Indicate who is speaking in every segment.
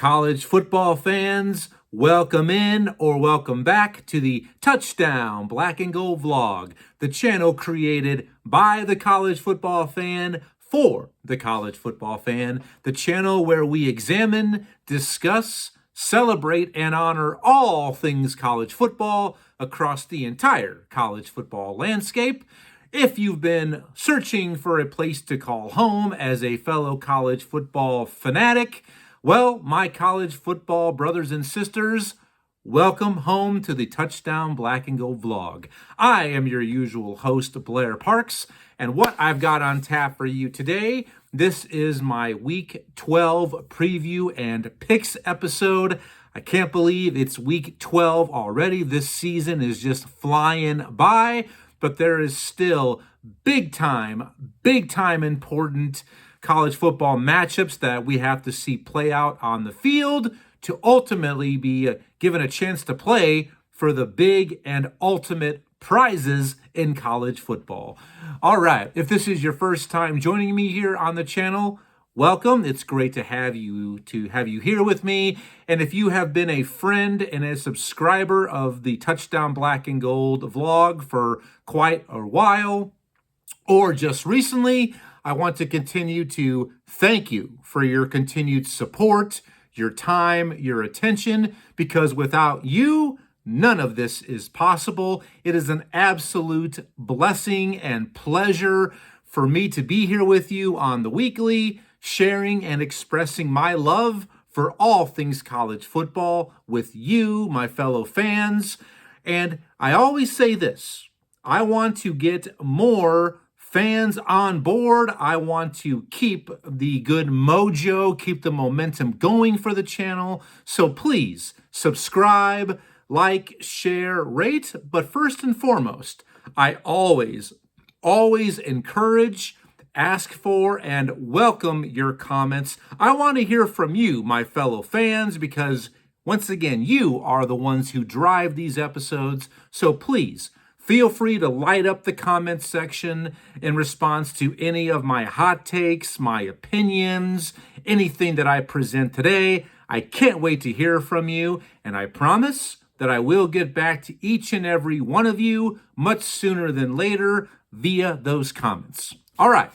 Speaker 1: College football fans, welcome in or welcome back to the Touchdown Black and Gold vlog, the channel created by the college football fan for the college football fan, the channel where we examine, discuss, celebrate, and honor all things college football across the entire college football landscape. If you've been searching for a place to call home as a fellow college football fanatic, well, my college football brothers and sisters, welcome home to the Touchdown Black and Gold vlog. I am your usual host, Blair Parks, and what I've got on tap for you today, this is my Week 12 preview and picks episode. I can't believe it's Week 12 already. This season is just flying by, but there is still big time important college football matchups that we have to see play out on the field to ultimately be given a chance to play for the big and ultimate prizes in college football. All right, if this is your first time joining me here on the channel, welcome. It's great to have you here with me. And if you have been a friend and a subscriber of the Touchdown Black and Gold vlog for quite a while, or just recently, I want to continue to thank you for your continued support, your time, your attention, because without you, none of this is possible. It is an absolute blessing and pleasure for me to be here with you on the weekly, sharing and expressing my love for all things college football with you, my fellow fans. And I always say this, I want to get more fans on board. I want to keep the good mojo, keep the momentum going for the channel. So please subscribe, like, share, rate. But first and foremost, I always encourage, ask for, and welcome your comments. I want to hear from you, my fellow fans, because once again, you are the ones who drive these episodes. So please, feel free to light up the comments section in response to any of my hot takes, my opinions, anything that I present today. I can't wait to hear from you, and I promise that I will get back to each and every one of you much sooner than later via those comments. All right.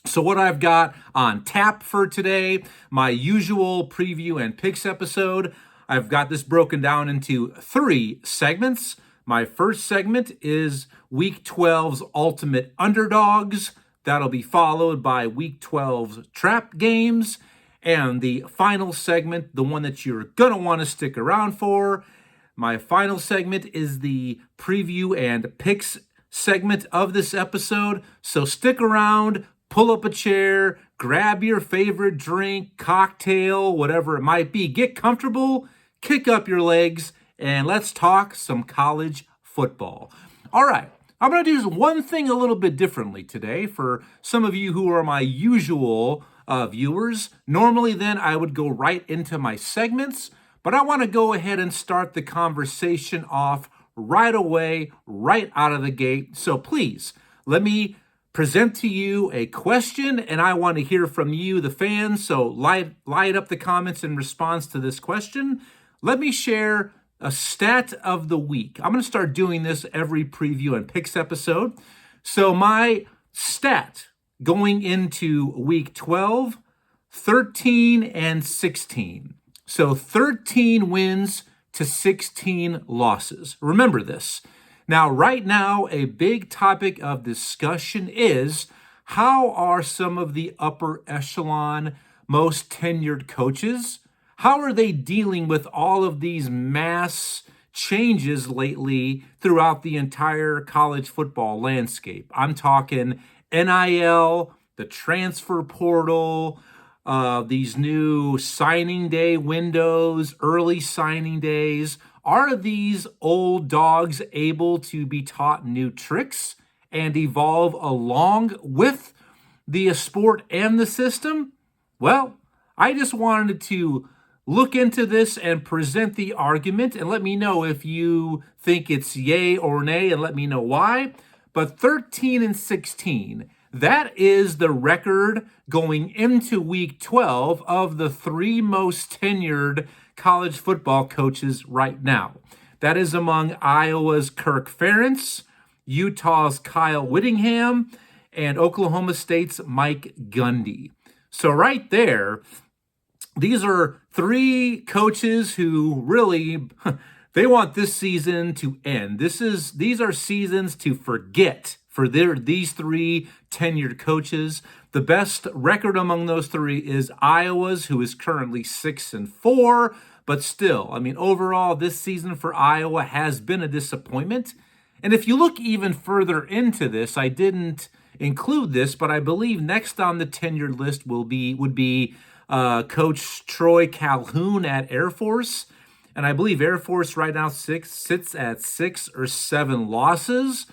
Speaker 1: So what I've got on tap for today, my usual preview and picks episode, I've got this broken down into 3 segments. My first segment is Week 12's Ultimate Underdogs. That'll be followed by Week 12's Trap Games. And the final segment, the one that you're going to want to stick around for, my final segment is the preview and picks segment of this episode. So stick around, pull up a chair, grab your favorite drink, cocktail, whatever it might be. Get comfortable, kick up your legs, and let's talk some college football. All right, I'm going to do one thing a little bit differently today for some of you who are my usual viewers. Normally then I would go right into my segments, but I want to go ahead and start the conversation off right away, right out of the gate. So please, let me present to you a question, and I want to hear from you, the fans. So light up the comments in response to this question. Let me share a stat of the week. I'm going to start doing this every preview and picks episode. So my stat going into Week 12, 13 and 16. So 13 wins to 16 losses. Remember this. Now, right now, a big topic of discussion is how are some of the upper echelon, most tenured coaches, how are they dealing with all of these mass changes lately throughout the entire college football landscape? I'm talking NIL, the transfer portal, these new signing day windows, early signing days. Are these old dogs able to be taught new tricks and evolve along with the sport and the system? Well, I just wanted to look into this and present the argument, and let me know if you think it's yay or nay, and let me know why. But 13 and 16, That is the record going into week 12 of the 3 most tenured college football coaches right now. That is among Iowa's Kirk Ferentz, Utah's Kyle Whittingham, and Oklahoma State's Mike Gundy. So right there, these are 3 coaches who really, they want this season to end. These are seasons to forget for these 3 tenured coaches. The best record among those 3 is Iowa's, who is currently 6-4. But still, I mean, overall, this season for Iowa has been a disappointment. And if you look even further into this, I didn't include this, but I believe next on the tenured list would be Coach Troy Calhoun at Air Force. And I believe Air Force right now sits at 6 or 7 losses.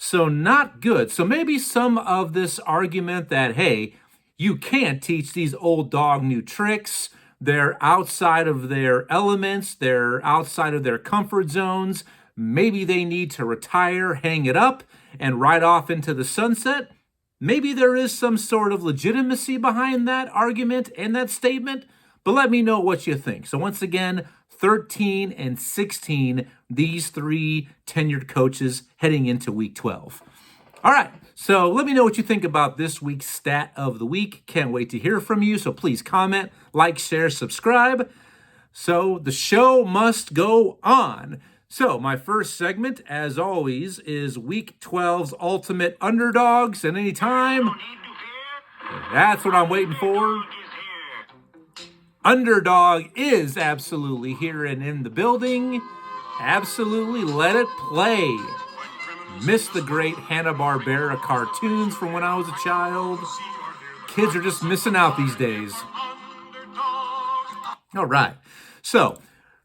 Speaker 1: So not good. So maybe some of this argument that, hey, you can't teach these old dog new tricks. They're outside of their elements. They're outside of their comfort zones. Maybe they need to retire, hang it up, and ride off into the sunset. Maybe there is some sort of legitimacy behind that argument and that statement, but let me know what you think. So once again, 13-16, these 3 tenured coaches heading into week 12. All right, so let me know what you think about this week's stat of the week. Can't wait to hear from you, so please comment, like, share, subscribe. So the show must go on. So my first segment, as always, is Week 12's Ultimate Underdogs. And anytime, that's what I'm waiting for. Underdog is absolutely here and in the building. Absolutely, let it play. Miss the great Hanna-Barbera cartoons from when I was a child. Kids are just missing out these days. All right. So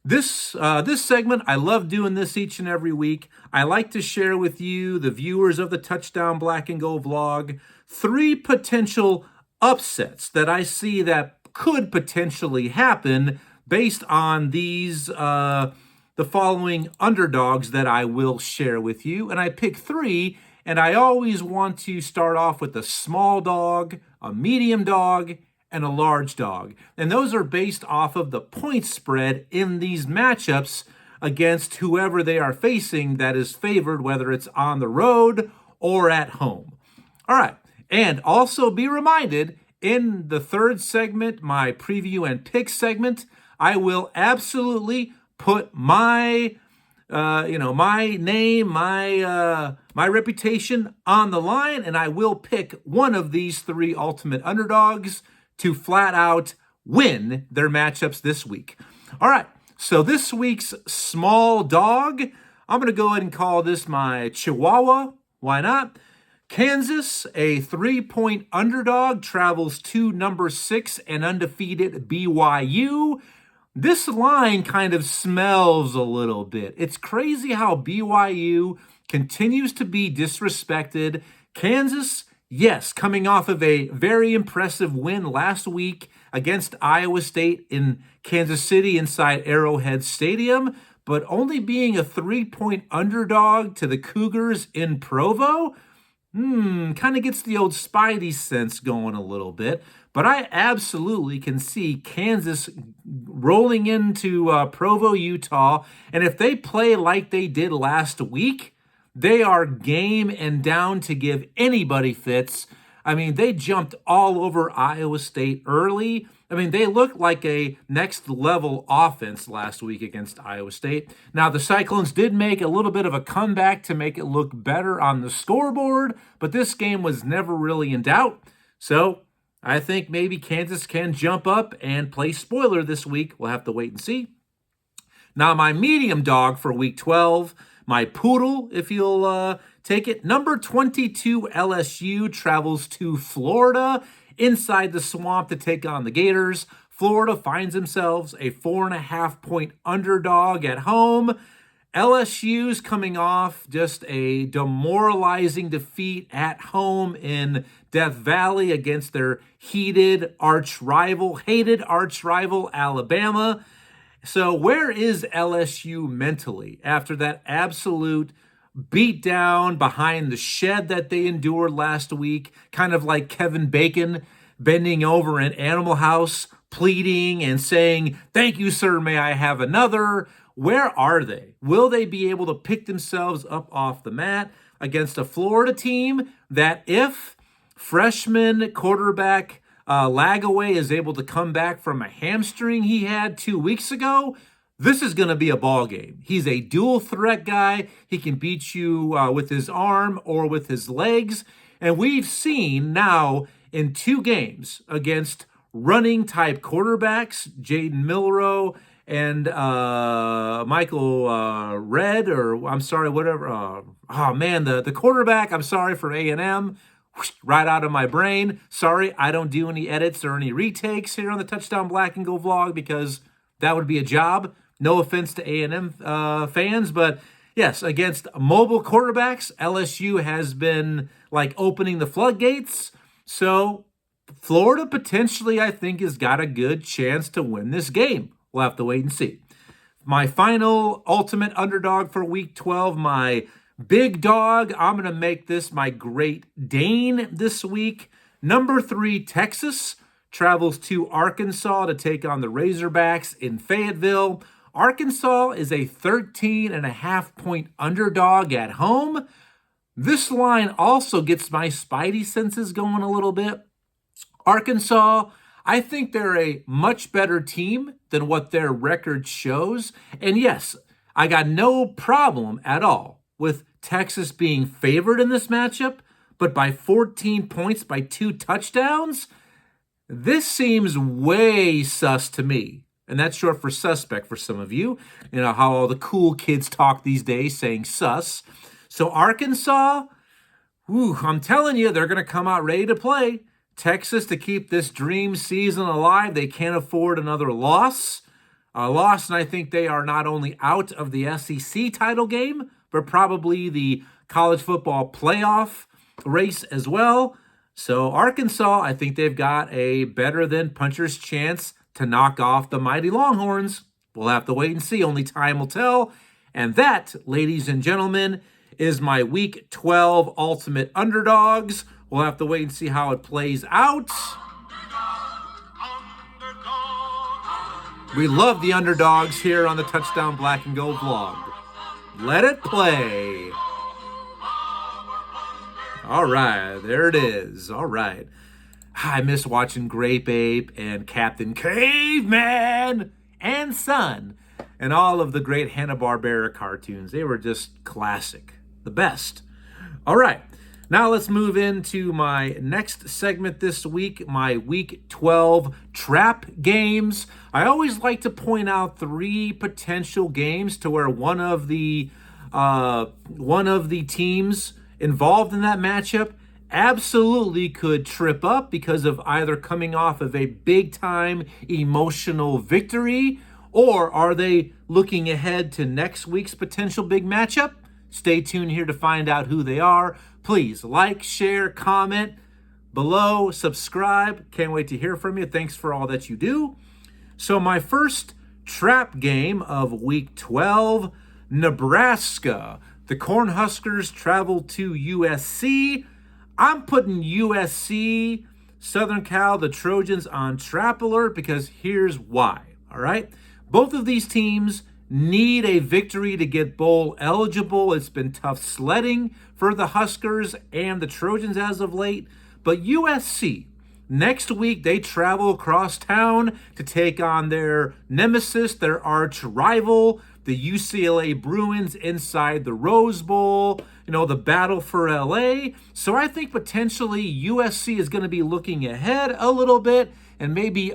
Speaker 1: this segment, I love doing this each and every week. I like to share with you, the viewers of the Touchdown Black and Gold vlog, 3 potential upsets that I see that could potentially happen based on these the following underdogs that I will share with you. And I pick 3, and I always want to start off with a small dog, a medium dog, and a large dog. And those are based off of the point spread in these matchups against whoever they are facing that is favored, whether it's on the road or at home. All right, and also be reminded, in the 3rd segment, my preview and pick segment, I will absolutely put my my name, my reputation on the line, and I will pick one of these 3 ultimate underdogs to flat out win their matchups this week. All right, so this week's small dog, I'm going to go ahead and call this my Chihuahua. Why not? Kansas, a 3-point underdog, travels to number 6 and undefeated BYU. This line kind of smells a little bit. It's crazy how BYU continues to be disrespected. Kansas, yes, coming off of a very impressive win last week against Iowa State in Kansas City inside Arrowhead Stadium, but only being a 3-point underdog to the Cougars in Provo, kind of gets the old Spidey sense going a little bit. But I absolutely can see Kansas rolling into Provo, Utah. And if they play like they did last week, they are game and down to give anybody fits. I mean, they jumped all over Iowa State early. I mean, they looked like a next-level offense last week against Iowa State. Now, the Cyclones did make a little bit of a comeback to make it look better on the scoreboard, but this game was never really in doubt. So I think maybe Kansas can jump up and play spoiler this week. We'll have to wait and see. Now, my medium dog for Week 12, my poodle, if you'll take it, number 22 LSU travels to Florida inside the swamp to take on the Gators. Florida finds themselves a 4.5-point underdog at home. LSU's coming off just a demoralizing defeat at home in Death Valley against their hated arch rival Alabama. So where is LSU mentally after that absolute beat down behind the shed that they endured last week, kind of like Kevin Bacon bending over in Animal House, pleading and saying, "Thank you, sir, may I have another?" Where are they? Will they be able to pick themselves up off the mat against a Florida team that, if freshman quarterback Lagaway is able to come back from a hamstring he had 2 weeks ago, this is going to be a ball game. He's a dual threat guy. He can beat you with his arm or with his legs. And we've seen now in 2 games against running type quarterbacks, Jaden Milroe and Michael Red, or I'm sorry, whatever. The quarterback, I'm sorry, for A&M. Right out of my brain. Sorry, I don't do any edits or any retakes here on the Touchdown Black and Gold vlog because that would be a job. No offense to A&M fans, but yes, against mobile quarterbacks, LSU has been like opening the floodgates. So Florida potentially, I think, has got a good chance to win this game. We'll have to wait and see. My final ultimate underdog for Week 12, my big dog, I'm going to make this my Great Dane this week. Number 3, Texas travels to Arkansas to take on the Razorbacks in Fayetteville. Arkansas is a 13.5-point underdog at home. This line also gets my spidey senses going a little bit. Arkansas, I think they're a much better team than what their record shows. And yes, I got no problem at all with Texas being favored in this matchup, but by 14 points, by 2 touchdowns, this seems way sus to me. And that's short for suspect for some of you. You know how all the cool kids talk these days, saying sus. So Arkansas, I'm telling you, they're going to come out ready to play. Texas, to keep this dream season alive, they can't afford another loss. And I think they are not only out of the SEC title game, but probably the college football playoff race as well. So Arkansas, I think they've got a better than puncher's chance to knock off the mighty Longhorns. We'll have to wait and see. Only time will tell. And that, ladies and gentlemen, is my Week 12 ultimate underdogs. We'll have to wait and see how it plays out. We love the underdogs here on the Touchdown Black and Gold vlog. Let it play. All right, there it is. All right. I miss watching Grape Ape and Captain Caveman and Son and all of the great Hanna-Barbera cartoons. They were just classic. The best. All right. Now let's move into my next segment this week, my Week 12 trap games. I always like to point out 3 potential games to where one of the teams involved in that matchup absolutely could trip up because of either coming off of a big-time emotional victory, or are they looking ahead to next week's potential big matchup? Stay tuned here to find out who they are. Please like, share, comment below, subscribe. Can't wait to hear from you. Thanks for all that you do. So my first trap game of Week 12, Nebraska. The Cornhuskers travel to USC. I'm putting USC, Southern Cal, the Trojans on trap alert because here's why, all right? Both of these teams need a victory to get bowl eligible. It's been tough sledding for the Huskers and the Trojans as of late. But USC, next week, they travel across town to take on their nemesis, their arch rival, the UCLA Bruins inside the Rose Bowl, the battle for LA. So I think potentially USC is going to be looking ahead a little bit and maybe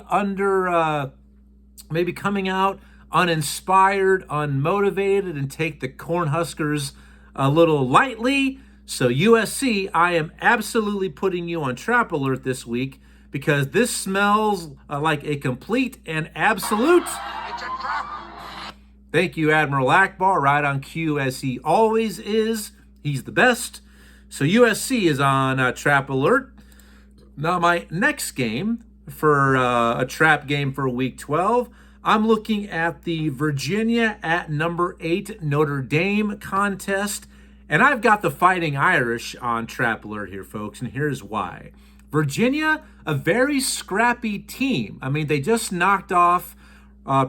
Speaker 1: maybe coming out uninspired, unmotivated, and take the Cornhuskers a little lightly. So USC, I am absolutely putting you on trap alert this week because this smells like a complete and absolute. It's a trap. Thank you, Admiral Akbar, right on cue as he always is. He's the best. So USC is on trap alert. Now my next game for a trap game for Week 12, I'm looking at the Virginia at number 8 Notre Dame contest. And I've got the Fighting Irish on Trap Alert here, folks, and here's why. Virginia, a very scrappy team. I mean, they just knocked off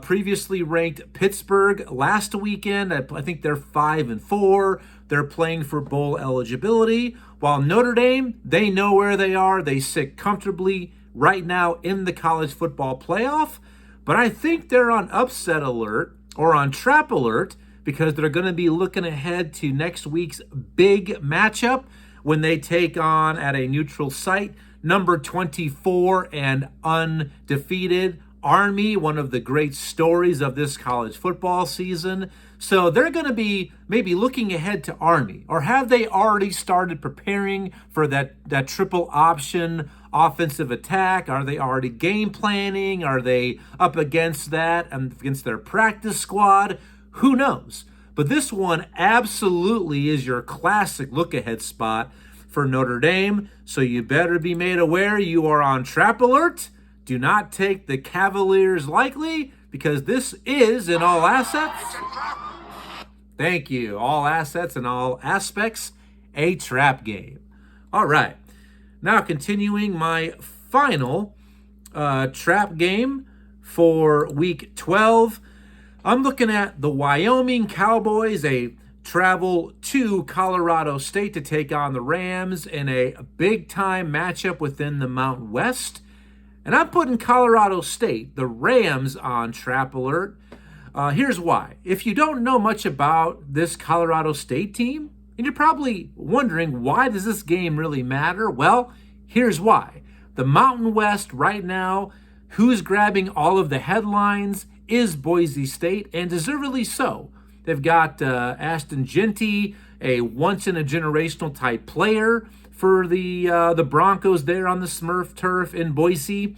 Speaker 1: previously ranked Pittsburgh last weekend. I think they're 5-4. They're playing for bowl eligibility. While Notre Dame, they know where they are. They sit comfortably right now in the college football playoff. But I think they're on upset alert or on trap alert because they're going to be looking ahead to next week's big matchup when they take on, at a neutral site, number 24 and undefeated Army, one of the great stories of this college football season. So they're going to be maybe looking ahead to Army, or have they already started preparing for that triple option offensive attack? Are they already game planning? Are they up against that and against their practice squad? Who knows? But this one absolutely is your classic look-ahead spot for Notre Dame. So you better be made aware you are on trap alert. Do not take the Cavaliers lightly, because this is, in all assets, thank you, all assets and all aspects, a trap game. All right. Now continuing my final trap game for Week 12. I'm looking at the Wyoming Cowboys. They travel to Colorado State to take on the Rams in a big-time matchup within the Mountain West. And I'm putting Colorado State, the Rams, on trap alert. Here's why. If you don't know much about this Colorado State team, and you're probably wondering, why does this game really matter? Well, here's why. The Mountain West right now, who's grabbing all of the headlines is Boise State, and deservedly so. They've got Ashton Jeanty, a once-in-a-generational type player for the Broncos there on the Smurf turf in Boise.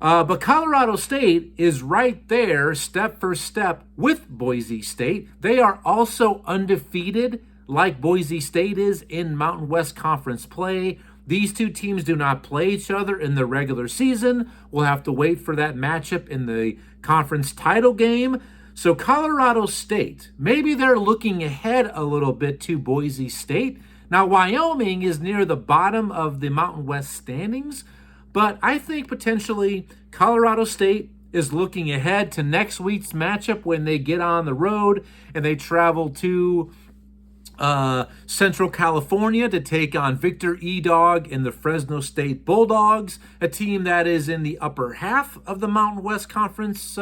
Speaker 1: But Colorado State is right there, step for step, with Boise State. They are also undefeated, like Boise State is, in Mountain West Conference play. These two teams do not play each other in the regular season. We'll have to wait for that matchup in the conference title game. So Colorado State, maybe they're looking ahead a little bit to Boise State. Now, Wyoming is near the bottom of the Mountain West standings, but I think potentially Colorado State is looking ahead to next week's matchup when they get on the road and they travel to Central California to take on Victor Edog and the Fresno State Bulldogs, a team that is in the upper half of the Mountain West Conference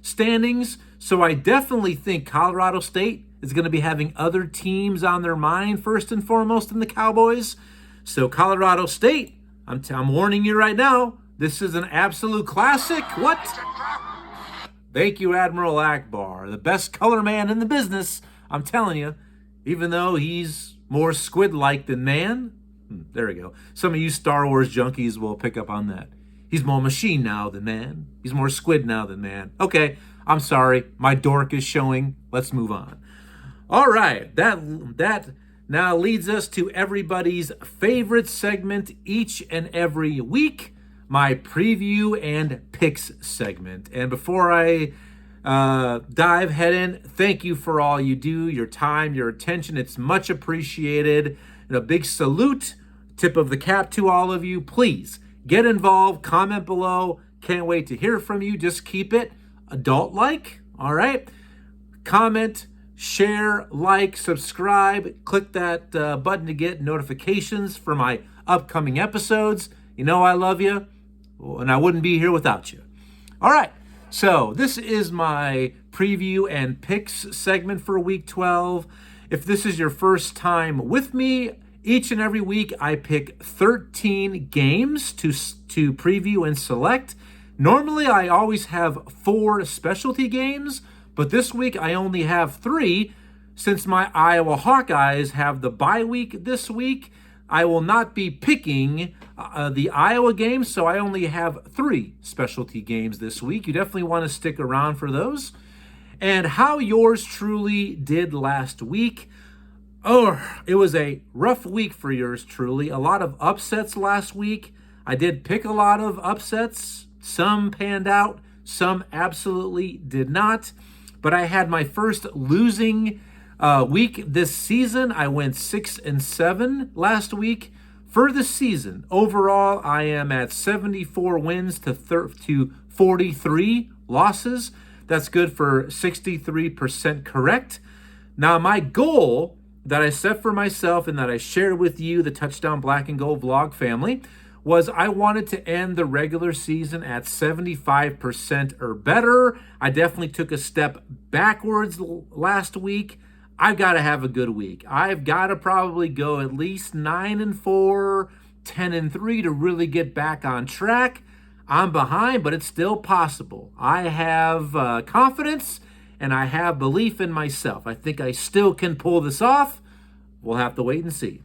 Speaker 1: standings. So I definitely think Colorado State is going to be having other teams on their mind first and foremost than the Cowboys. So Colorado State, I'm warning you right now, this is an absolute classic. What? Thank you, Admiral Akbar, the best color man in the business. I'm telling you. Even though he's more squid-like than man. There we go. Some of you Star Wars junkies will pick up on that. He's more machine now than man. He's more squid now than man. Okay, I'm sorry. My dork is showing. Let's move on. All right, that now leads us to everybody's favorite segment each and every week, my preview and picks segment. And before I dive head in, thank you for all you do, your time, your attention. It's much appreciated. And a big salute, tip of the cap to all of you. Please get involved, comment below. Can't wait to hear from you. Just keep it adult-like, all right? Comment, share, like, subscribe. Click that button to get notifications for my upcoming episodes. You know I love you, and I wouldn't be here without you. All right. So this is my preview and picks segment for Week 12. If this is your first time with me, each and every week I pick 13 games to preview and select. Normally I always have 4 specialty games, but this week I only have 3 since my Iowa Hawkeyes have the bye week this week. I will not be picking the Iowa games, so I only have 3 specialty games this week. You definitely want to stick around for those. And how yours truly did last week. Oh, it was a rough week for yours truly. A lot of upsets last week. I did pick a lot of upsets. Some panned out, some absolutely did not. But I had my first losing week this season. I went 6-7 last week. For the season, overall, I am at 74 wins to 43 losses. That's good for 63% correct. Now, my goal that I set for myself and that I shared with you, the Touchdown Black and Gold vlog family, was I wanted to end the regular season at 75% or better. I definitely took a step backwards last week. I've got to have a good week. I've got to probably go at least 9-4, 10-3 to really get back on track. I'm behind, but it's still possible. I have confidence and I have belief in myself. I think I still can pull this off. We'll have to wait and see.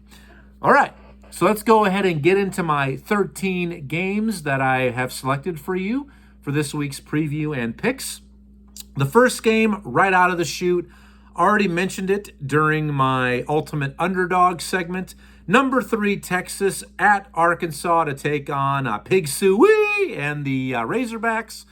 Speaker 1: All right, so let's go ahead and get into my 13 games that I have selected for you for this week's preview and picks. The first game right out of the chute, already mentioned it during my Ultimate Underdog segment. Number 3, Texas at Arkansas to take on Pig Sooie and the Razorbacks.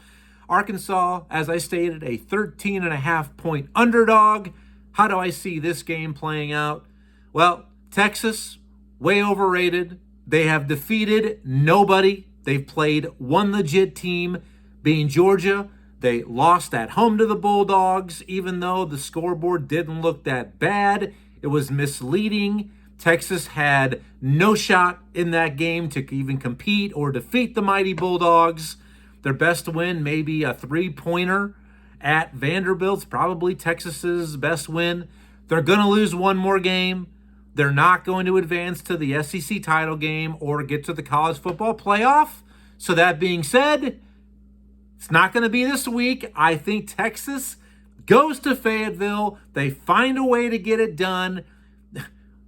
Speaker 1: Arkansas, as I stated, a 13.5-point underdog. How do I see this game playing out? Well, Texas, way overrated. They have defeated nobody. They've played one legit team, being Georgia. They lost at home to the Bulldogs, even though the scoreboard didn't look that bad. It was misleading. Texas had no shot in that game to even compete or defeat the mighty Bulldogs. Their best win, maybe a 3-pointer at Vanderbilt's probably Texas's best win. They're going to lose one more game. They're not going to advance to the SEC title game or get to the college football playoff. So that being said, it's not going to be this week. I think Texas goes to Fayetteville. They find a way to get it done.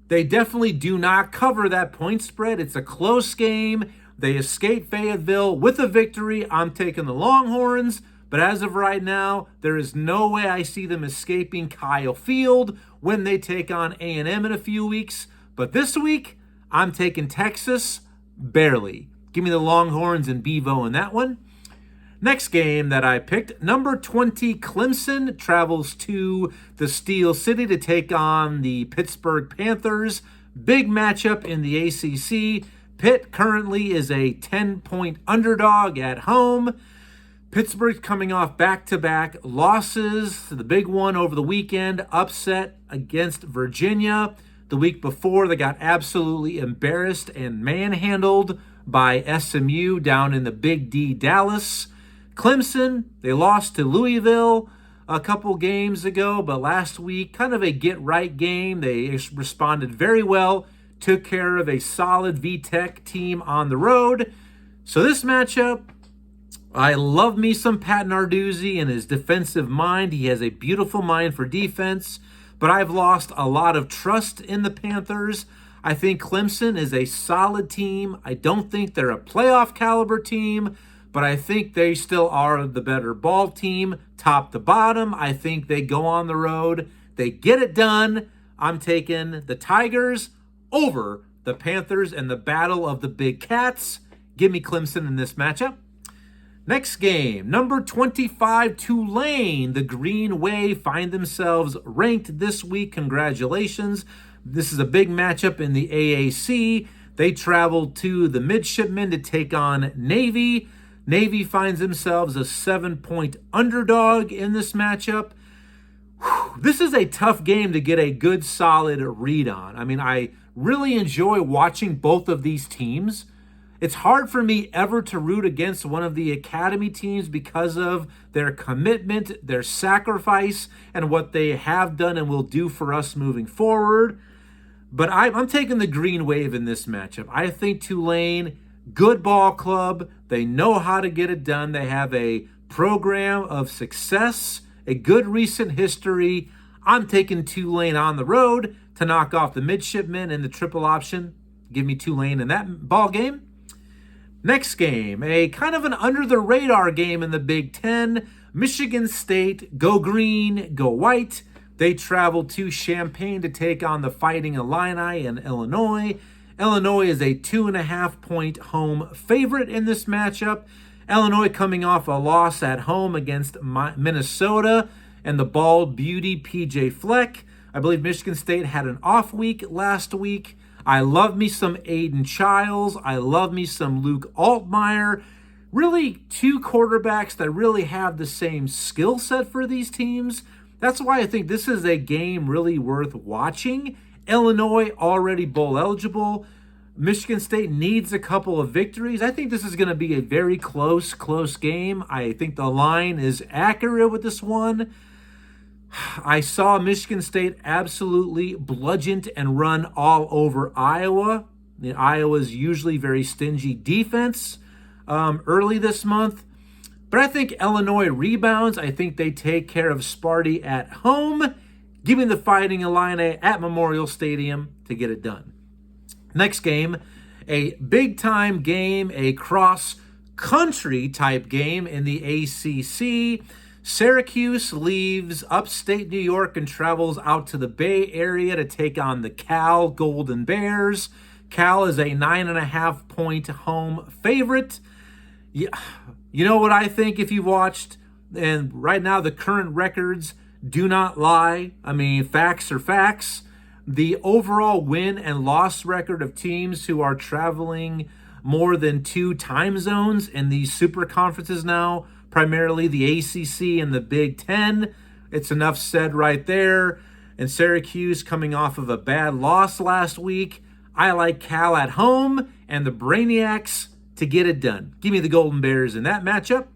Speaker 1: They definitely do not cover that point spread. It's a close game. They escape Fayetteville with a victory. I'm taking the Longhorns. But as of right now, there is no way I see them escaping Kyle Field when they take on A&M in a few weeks. But this week, I'm taking Texas barely. Give me the Longhorns and Bevo in that one. Next game that I picked, number 20, Clemson travels to the Steel City to take on the Pittsburgh Panthers. Big matchup in the ACC. Pitt currently is a 10-point underdog at home. Pittsburgh's coming off back-to-back losses. The big one over the weekend, upset against Virginia. The week before, they got absolutely embarrassed and manhandled by SMU down in the Big D, Dallas. Clemson, they lost to Louisville a couple games ago, but last week, kind of a get-right game. They responded very well, took care of a solid VTech team on the road. So this matchup, I love me some Pat Narduzzi and his defensive mind. He has a beautiful mind for defense, but I've lost a lot of trust in the Panthers. I think Clemson is a solid team. I don't think they're a playoff caliber team, but I think they still are the better ball team, top to bottom. I think they go on the road. They get it done. I'm taking the Tigers over the Panthers and the battle of the big cats. Give me Clemson in this matchup. Next game, number 25, Tulane. The Green Wave find themselves ranked this week. Congratulations. This is a big matchup in the AAC. They travel to the Midshipmen to take on Navy. Navy finds themselves a 7-point underdog in this matchup. This is a tough game to get a good, solid read on. I mean, I really enjoy watching both of these teams. It's hard for me ever to root against one of the academy teams because of their commitment, their sacrifice, and what they have done and will do for us moving forward. But I'm taking the Green Wave in this matchup. I think Tulane, good ball club. They know how to get it done. They have a program of success, a good recent history. I'm taking Tulane on the road to knock off the Midshipmen in the triple option. Give me Tulane in that ball game. Next game, a kind of an under-the-radar game in the Big Ten. Michigan State, go green, go white. They travel to Champaign to take on the Fighting Illini in Illinois. Illinois is a 2.5-point home favorite in this matchup. Illinois coming off a loss at home against Minnesota and the bald beauty P.J. Fleck. I believe Michigan State had an off week last week. I love me some Aiden Childs. I love me some Luke Altmaier. Really, two quarterbacks that really have the same skill set for these teams. That's why I think this is a game really worth watching. Illinois already bowl eligible. Michigan State needs a couple of victories. I think this is going to be a very close game. I think the line is accurate with this one. I saw Michigan State absolutely bludgeoned and run all over Iowa. Iowa's usually very stingy defense early this month. But I think Illinois rebounds. I think they take care of Sparty at home. Give me the Fighting Illini at Memorial Stadium to get it done. Next game, a big-time game, a cross-country type game in the ACC. Syracuse leaves upstate New York and travels out to the Bay Area to take on the Cal Golden Bears. Cal is a 9.5-point home favorite. Yeah, you know what I think if you've watched, and right now the current records do not lie. I mean, facts are facts. The overall win and loss record of teams who are traveling more than 2 time zones in these super conferences now, primarily the ACC and the Big Ten. It's enough said right there. And Syracuse coming off of a bad loss last week. I like Cal at home and the Brainiacs to get it done. Give me the Golden Bears in that matchup.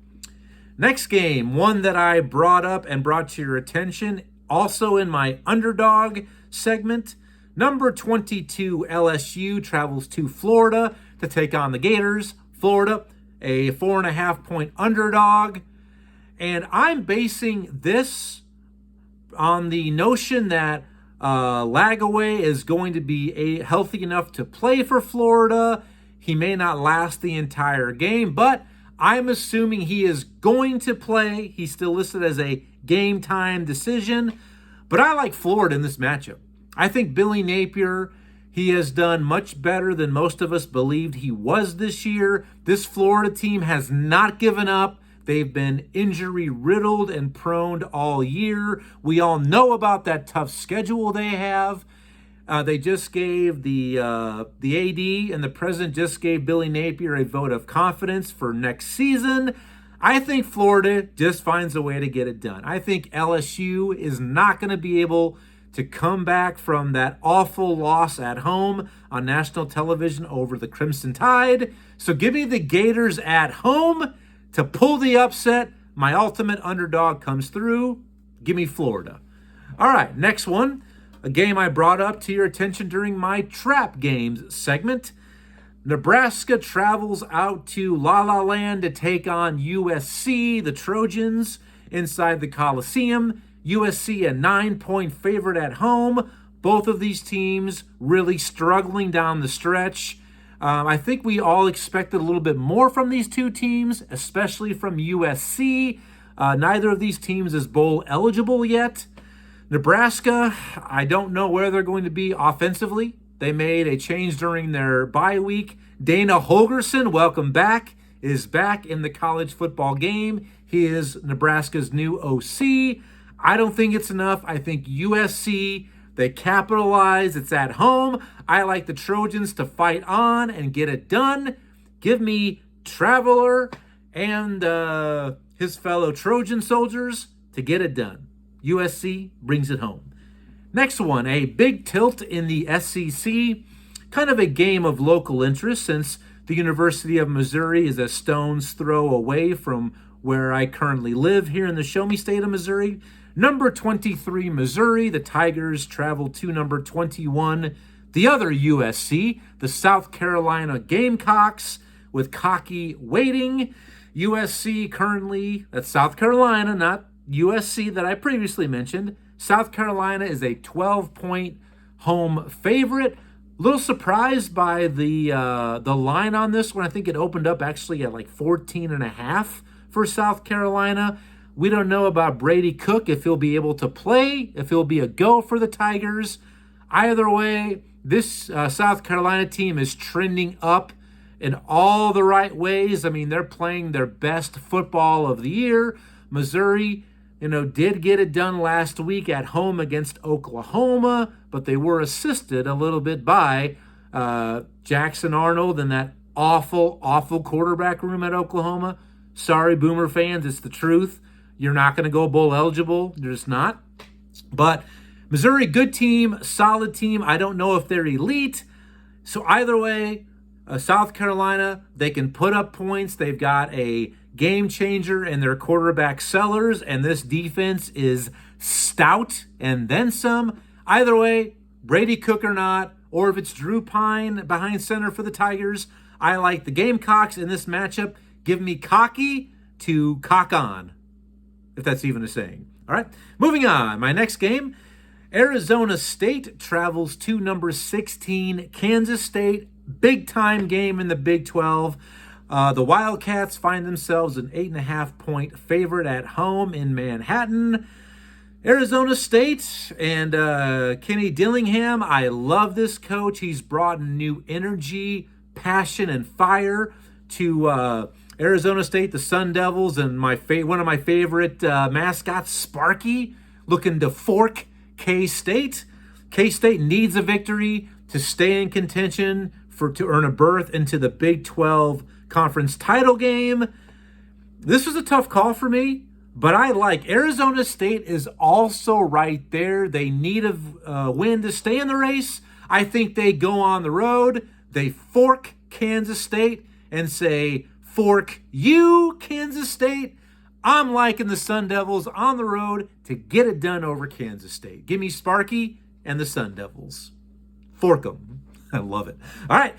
Speaker 1: Next game, one that I brought up and brought to your attention, also in my underdog segment. Number 22 LSU travels to Florida to take on the Gators. Florida, a 4.5-point underdog. And I'm basing this on the notion that Lagaway is going to be healthy enough to play for Florida. He may not last the entire game, but I'm assuming he is going to play. He's still listed as a game time decision. But I like Florida in this matchup. I think Billy Napier, he has done much better than most of us believed he was this year. This Florida team has not given up. They've been injury riddled and prone all year. We all know about that tough schedule they have. They just gave the AD and the president just gave Billy Napier a vote of confidence for next season. I think Florida just finds a way to get it done. I think LSU is not going to be able to come back from that awful loss at home on national television over the Crimson Tide. So give me the Gators at home to pull the upset. My ultimate underdog comes through. Give me Florida. All right, next one. A game I brought up to your attention during my Trap Games segment. Nebraska travels out to La La Land to take on USC, the Trojans, inside the Coliseum. USC a 9-point favorite at home. Both of these teams really struggling down the stretch. I think we all expected a little bit more from these two teams, especially from USC. Neither of these teams is bowl eligible yet. Nebraska, I don't know where they're going to be offensively. They made a change during their bye week. Dana Holgorsen, welcome back, is back in the college football game. He is Nebraska's new OC. I don't think it's enough. I think USC, they capitalize. It's at home. I like the Trojans to fight on and get it done. Give me Traveler and his fellow Trojan soldiers to get it done. USC brings it home. Next one, a big tilt in the SEC. Kind of a game of local interest since the University of Missouri is a stone's throw away from where I currently live here in the Show Me State of Missouri. Number 23, Missouri. The Tigers travel to number 21, the other USC, the South Carolina Gamecocks, with Cocky waiting. USC currently, that's South Carolina, not USC that I previously mentioned. South Carolina is a 12-point home favorite. A little surprised by the line on this one. I think it opened up actually at like 14.5 for South Carolina. We don't know about Brady Cook, if he'll be able to play, if he'll be a go for the Tigers. Either way, this South Carolina team is trending up in all the right ways. I mean, they're playing their best football of the year. Missouri did get it done last week at home against Oklahoma, but they were assisted a little bit by Jackson Arnold and that awful, awful quarterback room at Oklahoma. Sorry, Boomer fans, it's the truth. You're not going to go bowl eligible. You're just not. But Missouri, good team, solid team. I don't know if they're elite. So either way, South Carolina, they can put up points. They've got a game changer in their quarterback Sellers, and this defense is stout and then some. Either way, Brady Cook or not, or if it's Drew Pine behind center for the Tigers, I like the Gamecocks in this matchup. Give me cocky to cock on, if that's even a saying. All right, moving on. My next game, Arizona State travels to number 16, Kansas State. Big-time game in the Big 12. The Wildcats find themselves an 8.5-point favorite at home in Manhattan. Arizona State and Kenny Dillingham, I love this coach. He's brought new energy, passion, and fire to Arizona State, the Sun Devils, and one of my favorite mascots, Sparky, looking to fork K-State. K-State needs a victory to stay in contention to earn a berth into the Big 12 conference title game. This was a tough call for me, but I like Arizona State is also right there. They need a win to stay in the race. I think they go on the road. They fork Kansas State and say, fork you, Kansas State. I'm liking the Sun Devils on the road to get it done over Kansas State. Give me Sparky and the Sun Devils. Fork them. I love it. All right.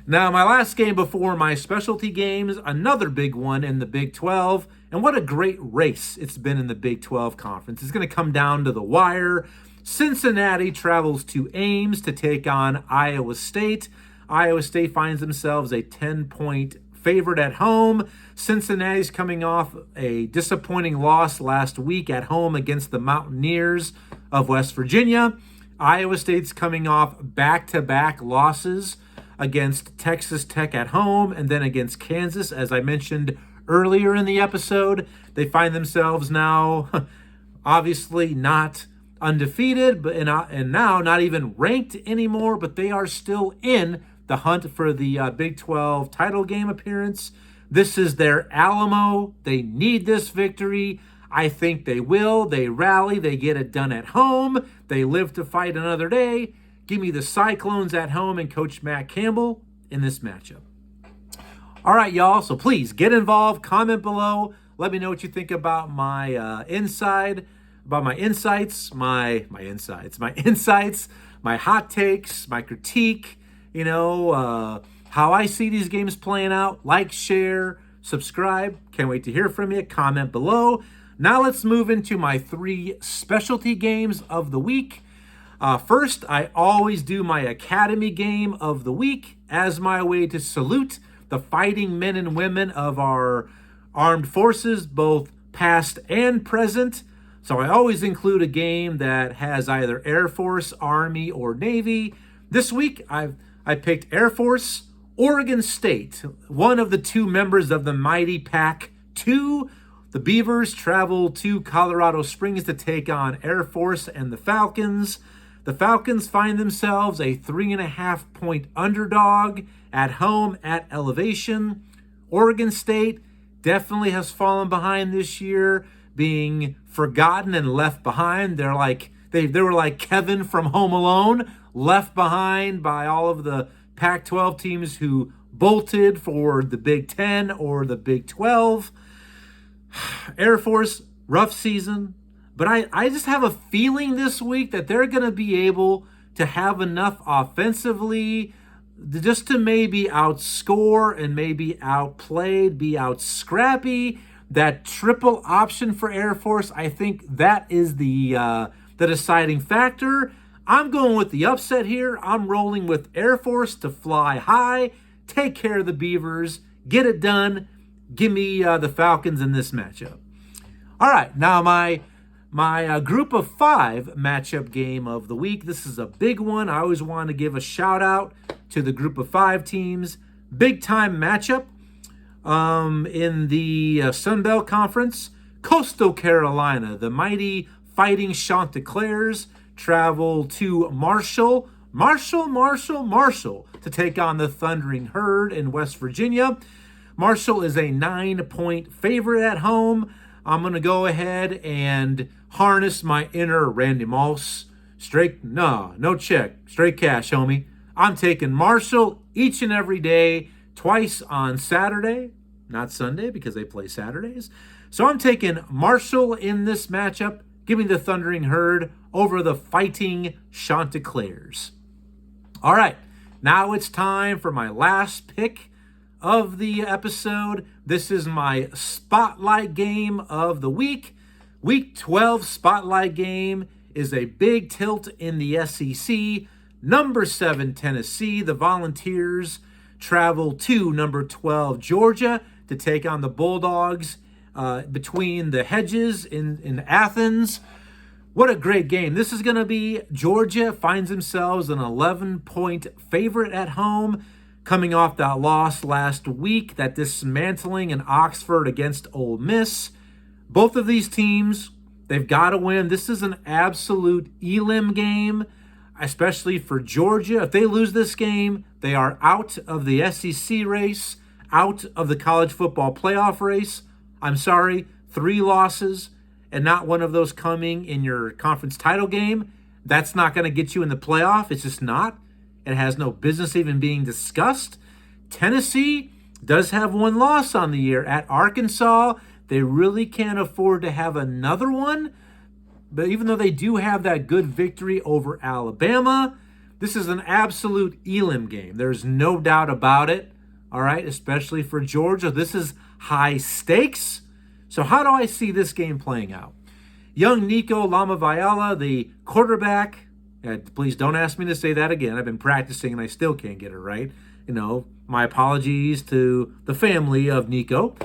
Speaker 1: Now, my last game before my specialty games, another big one in the Big 12. And what a great race it's been in the Big 12 conference. It's going to come down to the wire. Cincinnati travels to Ames to take on Iowa State. Iowa State finds themselves a 10-point favorite at home. Cincinnati's coming off a disappointing loss last week at home against the Mountaineers of West Virginia. Iowa State's coming off back-to-back losses against Texas Tech at home and then against Kansas. As I mentioned earlier in the episode, they find themselves now obviously not undefeated, but and now not even ranked anymore, but they are still in the hunt for the Big 12 title game appearance. This is their Alamo. They need this victory. I think they will. They rally. They get it done at home. They live to fight another day. Give me the Cyclones at home and Coach Matt Campbell in this matchup. All right, y'all. So please get involved. Comment below. Let me know what you think about my insights, my hot takes, my critique, how I see these games playing out. Like, share, subscribe. Can't wait to hear from you. Comment below. Now let's move into my 3 specialty games of the week. First, I always do my Academy game of the week as my way to salute the fighting men and women of our armed forces, both past and present. So I always include a game that has either Air Force, Army, or Navy. This week, I picked Air Force, Oregon State, one of the 2 members of the mighty Pac-2. The Beavers travel to Colorado Springs to take on Air Force and the Falcons. The Falcons find themselves a 3.5-point underdog at home at Elevation. Oregon State definitely has fallen behind this year, being forgotten and left behind. They were like Kevin from Home Alone, left behind by all of the Pac-12 teams who bolted for the Big 10 or the Big 12. Air Force, rough season. But I just have a feeling this week that they're going to be able to have enough offensively just to maybe outscore and maybe outplayed, be out scrappy. That triple option for Air Force, I think that is the deciding factor. I'm going with the upset here. I'm rolling with Air Force to fly high, take care of the Beavers, get it done. Give me the Falcons in this matchup. All right, now my group of 5 matchup game of the week. This is a big one. I always want to give a shout out to the group of 5 teams. Big time matchup in the Sun Belt Conference. Coastal Carolina, the mighty Fighting Chanticleers, travel to Marshall to take on the Thundering Herd in West Virginia. Marshall is a 9-point favorite at home. I'm going to go ahead and harness my inner Randy Moss. No check. Straight cash, homie. I'm taking Marshall each and every day, twice on Saturday, not Sunday because they play Saturdays. So I'm taking Marshall in this matchup. Give me the Thundering Herd over the Fighting Chanticleers. All right, now it's time for my last pick of the episode. This is my spotlight game of the week. Week 12 spotlight game is a big tilt in the SEC. Number 7 Tennessee, the Volunteers, travel to number 12 Georgia to take on the Bulldogs between the hedges in Athens. What a great game. This is going to be Georgia finds themselves an 11-point favorite at home, coming off that loss last week, that dismantling in Oxford against Ole Miss. Both of these teams, they've got to win. This is an absolute elim game, especially for Georgia. If they lose this game, they are out of the SEC race, out of the college football playoff race. I'm sorry, 3 losses and not one of those coming in your conference title game. That's not going to get you in the playoff. It's just not. It has no business even being discussed. Tennessee does have 1 loss on the year at Arkansas. They really can't afford to have another one. But even though they do have that good victory over Alabama, this is an absolute elim game. There's no doubt about it. All right, especially for Georgia. This is high stakes. So how do I see this game playing out? Young Nico Lamavayala, the quarterback. Please don't ask me to say that again. I've been practicing and I still can't get it right. My apologies to the family of Nico.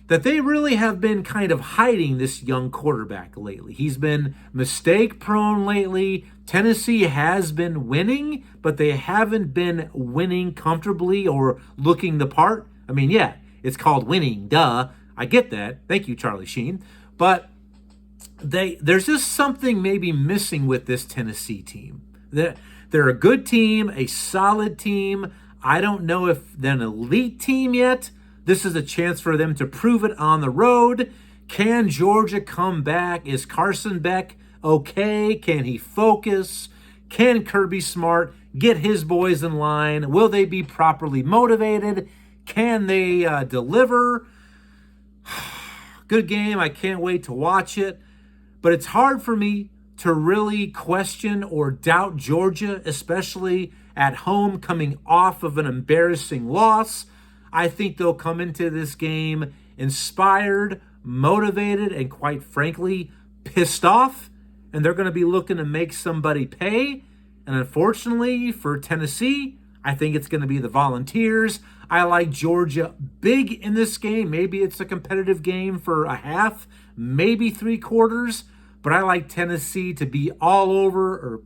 Speaker 1: That they really have been kind of hiding this young quarterback lately. He's been mistake prone lately. Tennessee has been winning, but they haven't been winning comfortably or looking the part. I mean, yeah, it's called winning, duh. I get that. Thank you, Charlie Sheen. But there's just something maybe missing with this Tennessee team. They're a good team, a solid team. I don't know if they're an elite team yet. This is a chance for them to prove it on the road. Can Georgia come back? Is Carson Beck okay? Can he focus? Can Kirby Smart get his boys in line? Will they be properly motivated? Can they deliver? Good game. I can't wait to watch it. But it's hard for me to really question or doubt Georgia, especially at home coming off of an embarrassing loss. I think they'll come into this game inspired, motivated, and quite frankly, pissed off. And they're going to be looking to make somebody pay. And unfortunately for Tennessee, I think it's going to be the Volunteers. I like Georgia big in this game. Maybe it's a competitive game for a half, maybe 3/4. But I like Tennessee to be all over,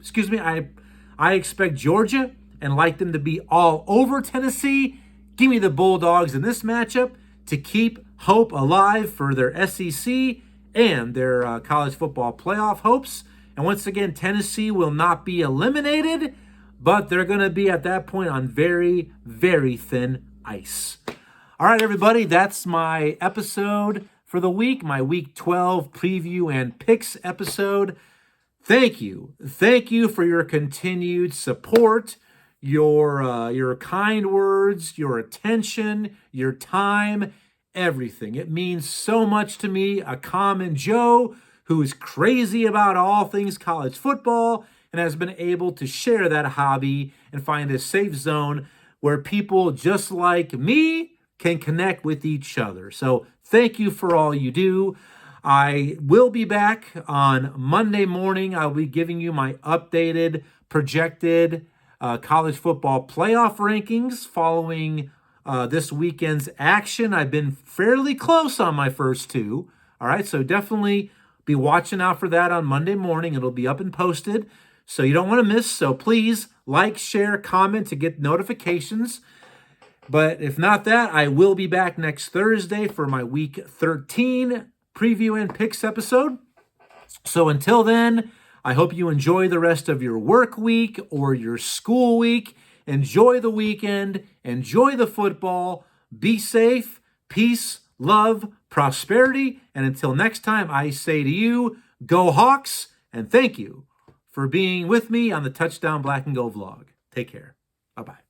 Speaker 1: I expect Georgia and like them to be all over Tennessee. Give me the Bulldogs in this matchup to keep hope alive for their SEC and their college football playoff hopes. And once again, Tennessee will not be eliminated, but they're going to be at that point on very, very thin ice. All right, everybody, that's my episode for the week, my Week 12 preview and picks episode. Thank you. Thank you for your continued support, your kind words, your attention, your time, everything. It means so much to me, a common Joe who is crazy about all things college football and has been able to share that hobby and find a safe zone where people just like me can connect with each other. So thank you for all you do. I will be back on Monday morning. I'll be giving you my updated, projected college football playoff rankings following this weekend's action. I've been fairly close on my first 2. All right, so definitely be watching out for that on Monday morning. It'll be up and posted, so you don't want to miss. So please like, share, comment to get notifications. But if not that, I will be back next Thursday for my Week 13 preview and picks episode. So until then, I hope you enjoy the rest of your work week or your school week. Enjoy the weekend. Enjoy the football. Be safe. Peace, love, prosperity. And until next time, I say to you, go Hawks, and thank you for being with me on the Touchdown Black and Gold vlog. Take care. Bye-bye.